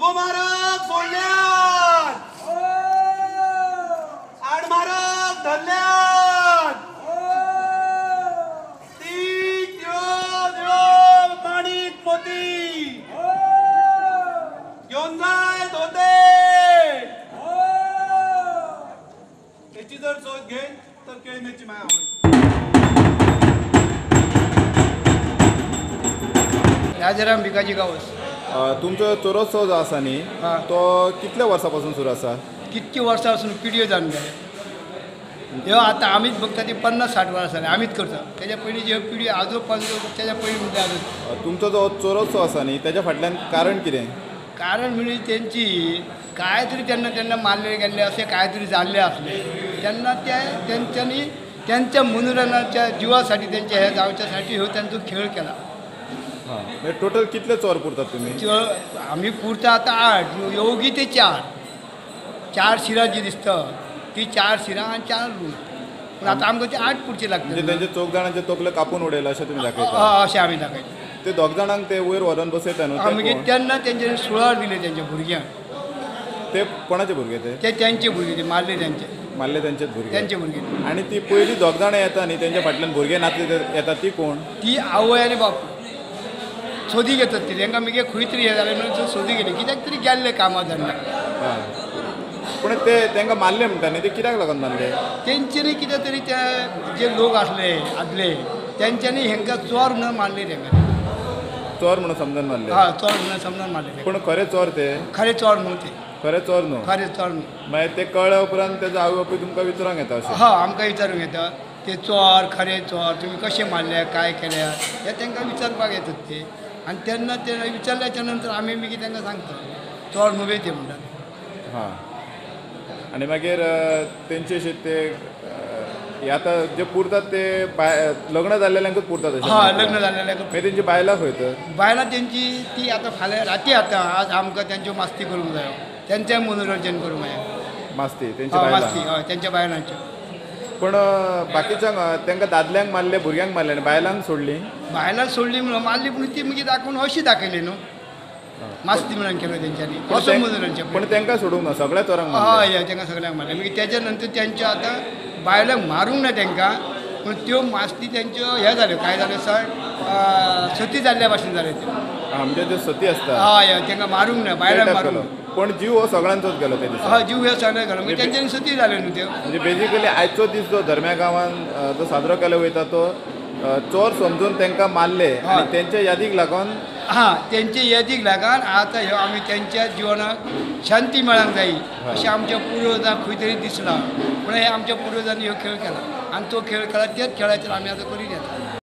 गोमारक सोडल्यात, आडमारक धरल्यात, ती देव माणिक मोती घेऊन जाय धोते. याची जर शोध घेईन तर केळण्याची माया होईल. राजाराम भिकाजी गावस. तुमचो चोरोत्सव जो आसा न्ही तो कितल्या वर्सां सुरू आसा? कितकी वर्सां पासून पिढयो जावन गेले. ह्यो आतां आमीच बघता ती 50-60 वर्सां जाली आमीच करता. तेज्या पयलीं ज्यो पिढयो आजो पंजो तेज्या पयलीं म्हणजे आजो. तुमचो जो चोरोत्सव आसा न्ही तेज्या फाटल्यान कारण कितें? कारण म्हणजे त्यांची काय तरी तेन्ना मारले गेल्ले असे काय तरी जाल्ले असले तेन्ना त्यांच्यानी त्यांच्या मनोरंजनाच्या जीवासाठी त्यांच्या ह्या जावच्यासाठी ह्यो त्यांचो खेळ केला. हां, टोटल कितले चोर पुरतात तुमी? आम्ही पुरता आता 8 योगी ते 4 शिरां जी दिसता ती 4 शिरां आणि 4 रूम. पण आता आमकां ते 8 पुरचे लागतात. म्हणजे तेंचे चौग जाणांचे तोकले कापून उडयला अशें तुमी दाखयता? हय अशें आमी दाखयता. ते दोग जाणांक ते वयर व्हरून बसयता न्हू? आमी तेन्ना तेंच्यानी सुळार दिले त्यांच्या भुरग्यांक. ते कोणाचे भुरगे? ते त्यांचे भुरगे ते मारले मारले तेंचेच भुरगे? त्यांचे भुरगे. आणि ती पयलीं दोग जाणां येता न्ही तेंच्या फाटल्यान भुरगे नाचले येता ती कोण? ती आवय आनी बापूय सोदी घेतात ती. तांकां मागीर खंय तरी हे जालें म्हणून सोदी घेतली कित्याक तरी गेल्ले कामा धंद्याक. पूण ते तांकां मारले म्हणटा न्ही ते कित्याक लागून मारले? तेंच्यांनी कितें तरी ते जे लोक आसले आदले तेंच्यांनी हेंकां चोर म्हणून मारले. तांकां चोर म्हणून समजून मारले? हय चोर म्हणून समजून मारले. पूण खरे चोर ते? खरे चोर न्हू ते. खरे चोर न्हू? खरे चोर न्हू. मागीर ते कळ्ळ्या उपरांत तेजो आवय बापूय तुमकां विचारूंक येता अशें? हय आमकां विचारूंक येता ते चोर खरे चोर तुमी कशें मारले काय केल्या हे तांकां विचारपाक येतात ते. आनी तेन्ना ते विचारल्याच्या नंतर आमी मागीर तांकां सांगता चोर न्हय ते म्हणटात. हां. आनी मागीर तेंचे अशें ते हे आतां जे पुरतात ते लग्न जाल्लेल्यांकूच पुरतात अशें? हय लग्न जाल्लेल्यांक. मागीर तेंची बायलां खंय तर? बायलां तेंची ती आतां फाल्यां राती आतां आज आमकां तेंच्यो मास्ती करूंक जायो. तेंचें मनोरंजन करूंक जाय. मास्ती तेंची हय बायलां? मास्ती हय तेंच्या बायलांच्यो. पूण बाकीच्यांक तांकां दादल्यांक मारले भुरग्यांक मारले आनी बायलांक सोडली? बायलां सोडली म्हणून मारली पूण ती मागीर दाखोवन अशी दाखयली न्हू मास्ती म्हणून केलो तेंच्यांनी असो मनोरंजन. पूण तांकां सोडूंक ना सगळ्या चोरांक मारले? हय हय तांकां सगळ्यांक मारले. मागीर तेच्या नंतर तेंच्यो आतां बायलांक मारूंक ना तांकां पूण त्यो मास्ती तेंच्यो हे जाल्यो काय जाल्यो सण सती जाल्ल्या भाशेन जाल्यो त्यो. म्हणजे जे सती आसता? हय हय तांकां मारूंक ना बायलांक मारूंक. पूण जीव हो सगळ्यांचोच गेलो ते दिसा? हय जीव हे सगळ्यांक घालो मागीर तेंच्यांनी सती जाल्यो न्हू त्यो. म्हणजे बेजिकली आयचो दीस जो धर्म्या गांवांत जो साजरो केलो वयता तो चोर समजून तांकां मारले आनी तेंच्या यादीक लागून? हां तेंचे यादीक लागून आतां ह्यो आमी तेंच्या जिवनाक शांती मेळोंक जायी अशें आमच्या पुर्वजांक खंय तरी दिसलां. पूण हे आमच्या पुर्वजांनी ह्यो खेळ केला आनी तो खेळ केला तेच खेळाचेर आमी आतां करीत येता.